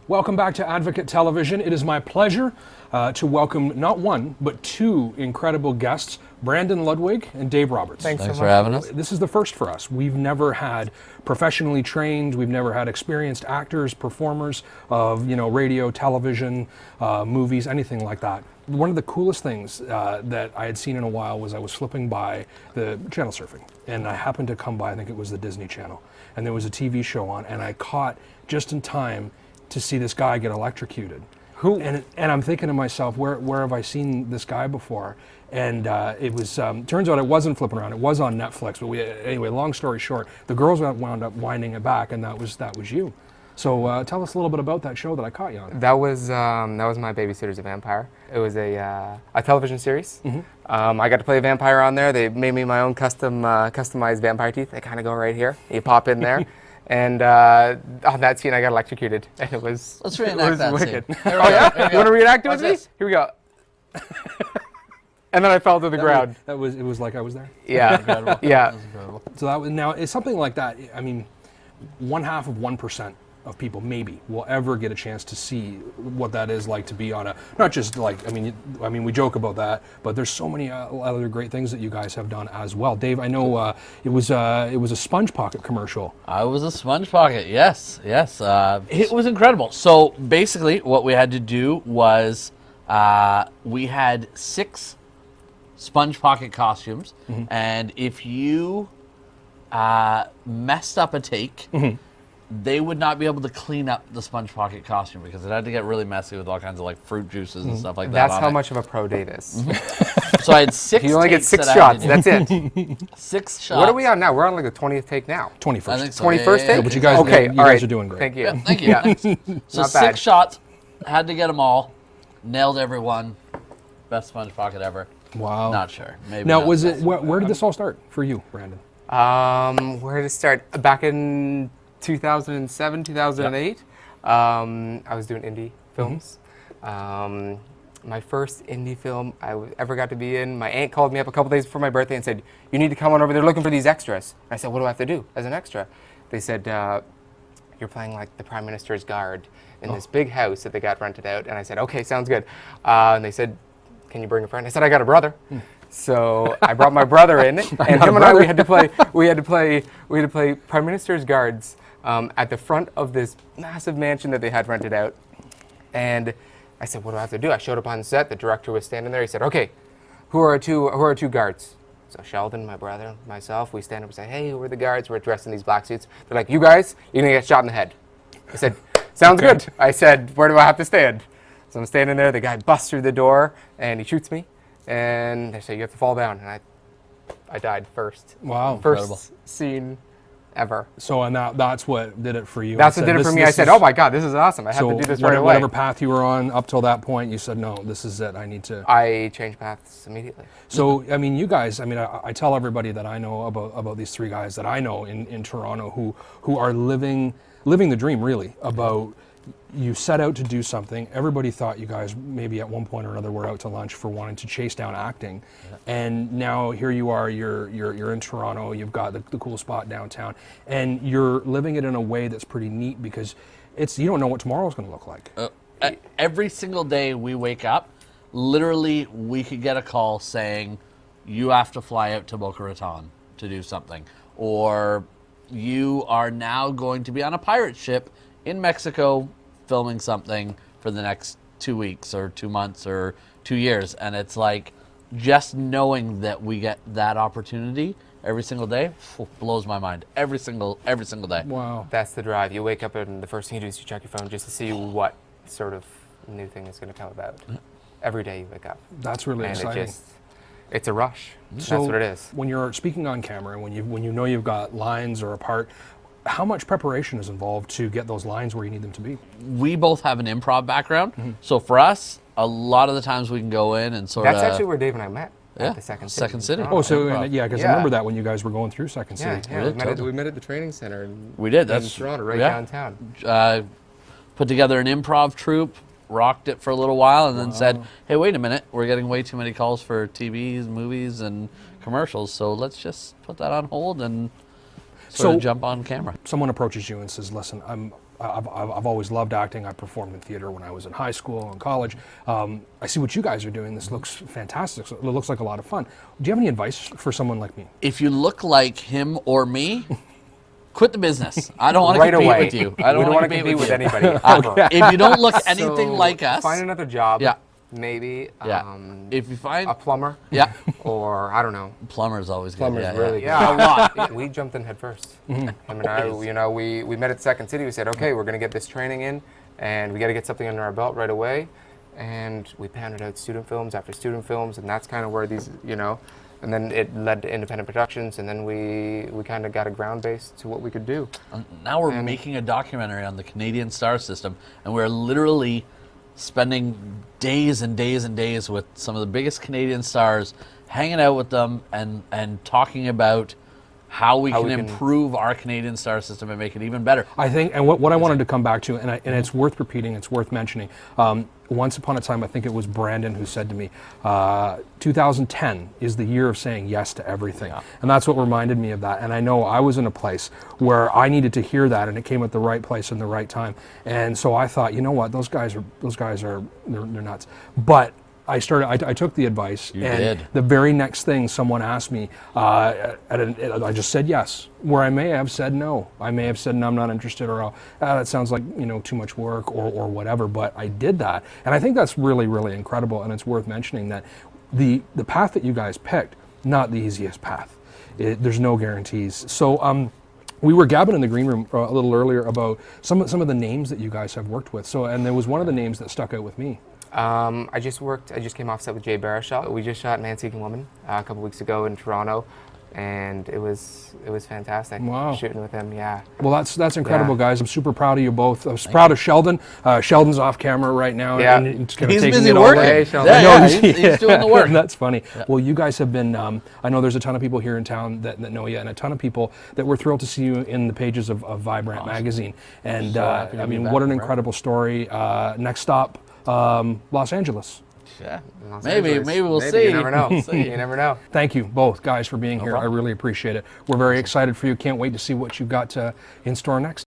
Welcome back to Advocate Television. It is my pleasure to welcome not one, but two incredible guests, Brandon Ludwig and Dave Roberts. Thanks for having us. This is the first for us. We've never had professionally trained, we've never had experienced actors, performers of radio, television, movies, anything like that. One of the coolest things that I had seen in a while was I was flipping by the channel surfing, and I happened to come by, I think it was the Disney Channel, and there was a TV show on, and I caught just in time to see this guy get electrocuted. Who? And I'm thinking to myself, where have I seen this guy before? And it was, turns out it wasn't Flipping Around, it was on Netflix, but anyway, long story short, the girls wound up winding it back, and that was you. So tell us a little bit about that show that I caught you on. That was my Babysitter's a Vampire. It was a television series. Mm-hmm. I got to play a vampire on there. They made me my own customized vampire teeth. They kind of go right here. You pop in there. And on that scene, I got electrocuted, and it was Let's reenact that wicked. scene. Oh yeah, you want to reenact it with me? this? Here we go. And then I fell to the ground. It was like I was there. Yeah, Incredible. yeah. That was incredible. So that was, now it's something like that. I mean, 1/2 of 1% of people maybe will ever get a chance to see what that is like to be on a, not just like, I mean we joke about that, but there's so many other great things that you guys have done as well. Dave, I know it was a Sponge Pocket commercial. I was a Sponge Pocket, yes. It was incredible. So basically what we had to do was we had 6 Sponge Pocket costumes, and if you messed up a take, they would not be able to clean up the Sponge Pocket costume because it had to get really messy with all kinds of like fruit juices and stuff like that. That's how much of a pro Dave is. So I had 6 You only get takes 6 that I had shots. to That's do. it. 6 shots. What are we on now? We're on like the 20th take now. 21st. I think so. 21st Yeah, take? But you guys, Okay, you all guys right. are doing great. Thank you. Yeah, thank you. Yeah. So Not 6 bad. shots, had to get them all, nailed everyone. Best Sponge Pocket ever. Wow. Not sure. Maybe Now, not was the it best. where did this all start for you, Brandon? Where did it start? Back in 2007, 2008, I was doing indie films. My first indie film I ever got to be in, my aunt called me up a couple days before my birthday and said, "You need to come on over, they're looking for these extras." I said, "What do I have to do as an extra?" They said, "You're playing like the Prime Minister's guard in this big house that they got rented out." And I said, "Okay, sounds good." And they said, "Can you bring a friend?" I said, "I got a brother." So I brought my brother in, and him and I we had to play Prime Minister's guards at the front of this massive mansion that they had rented out. And I said, "What do I have to do?" I showed up on set. The director was standing there. He said, "Okay, who are our two guards?" So Sheldon, my brother, myself, we stand up and say, "Hey, who are the guards? We're dressed in these black suits." They're like, "You guys, you're gonna get shot in the head." I said, "Sounds good." I said, "Where do I have to stand?" So I'm standing there. The guy busts through the door and he shoots me. And they say, "You have to fall down." And I died first. Wow. First scene ever. So and that's what did it for you. That's You what said, did it for this- me. I this said, is- "Oh my God, this is awesome. I have So to do this right away." whatever path you were on up till that point, you said, "No, this is it. I need to." I changed paths immediately. So, I mean, you guys, I mean, I tell everybody that I know about these 3 guys that I know in Toronto who are living the dream, really, about you set out to do something. Everybody thought you guys maybe at one point or another were out to lunch for wanting to chase down acting. And now here you are, you're in Toronto, you've got the cool spot downtown, and you're living it in a way that's pretty neat because you don't know what tomorrow's going to look like. Every single day we wake up, literally we could get a call saying, "You have to fly out to Boca Raton to do something," or "You are now going to be on a pirate ship in Mexico filming something for the next 2 weeks or 2 months or 2 years." And it's like, just knowing that we get that opportunity every single day blows my mind. Every single day. Wow. That's the drive. You wake up and the first thing you do is you check your phone just to see what sort of new thing is going to come about. Every day you wake up. That's really And exciting. it's a rush. So That's what it is. when you're speaking on camera, when you know you've got lines or a part, how much preparation is involved to get those lines where you need them to be? We both have an improv background, so for us, a lot of the times we can go in and sort of... That's actually where Dave and I met. Yeah, At the Second City. Second City. Oh, so Improv. yeah, because I Yeah. remember that when you guys were going through Second Yeah, City. yeah. did, We met at the training center We did. in That's Toronto, right yeah. downtown. Put together an improv troupe, rocked it for a little while, and then said, "Hey, wait a minute, we're getting way too many calls for TVs, movies, and commercials, so let's just put that on hold and sort So- of jump on camera." Someone approaches you and says, "Listen, I've always loved acting. I performed in theater when I was in high school and college. I see what you guys are doing. This looks fantastic. It looks like a lot of fun. Do you have any advice for someone like me? If you look like him or me, quit the business. I don't want to Right compete away. with you. We I don't don't want want to compete with you. anybody. Ever. If you don't look anything So, like us, find another job. Yeah. Maybe. yeah. If you find, a plumber. yeah, Or I don't know. plumber's always good. Plumber's yeah, really yeah. good. Yeah, a lot. We jumped in head first. Him and I, you know, we met at Second City. We said, okay, we're going to get this training in, and we got to get something under our belt right away. And we pounded out student films after student films, and that's kind of where these, you know, and then it led to independent productions, and then we kind of got a ground base to what we could do. Now we're making a documentary on the Canadian star system, and we're literally spending days and days and days with some of the biggest Canadian stars, hanging out with them and talking about how we can improve our Canadian star system and make it even better. I think, and what I wanted to come back to, and it's worth repeating, it's worth mentioning. Once upon a time, I think it was Brandon who said to me, 2010 is the year of saying yes to everything. Yeah. And that's what reminded me of that. And I know I was in a place where I needed to hear that, and it came at the right place and the right time. And so I thought, you know what, those guys are they're nuts. But I took the advice, You and did. the very next thing someone asked me, I just said yes, where I may have said no. I may have said, no, I'm not interested, or that sounds like, you know, too much work, or whatever, but I did that. And I think that's really, really incredible, and it's worth mentioning that the path that you guys picked, not the easiest path. There's no guarantees. So we were gabbing in the green room a little earlier about some of the names that you guys have worked with. So, and there was one of the names that stuck out with me. I just came off set with Jay Baruchel. We just shot Man Seeking Woman a couple weeks ago in Toronto, and it was fantastic. Wow. Shooting with him, yeah. Well, that's incredible, Yeah. guys. I'm super proud of you both. I'm proud of Sheldon. Sheldon's off camera right now. Yeah. And it's kind of He's taking busy it all working. in. Hey, Sheldon. Yeah, No, yeah, he's doing the work. That's funny. Well, you guys have been, I know there's a ton of people here in town that know you, and a ton of people that were thrilled to see you in the pages of Vibrant magazine. And So happy to I be mean, back, what an bro. incredible story. Next stop, Los Angeles. Yeah. Los Maybe Angeles. we'll see. You never know. We'll see. You never know. Thank you both guys for being here. problem. I really appreciate it. We're very excited for you. Can't wait to see what you've got in store next.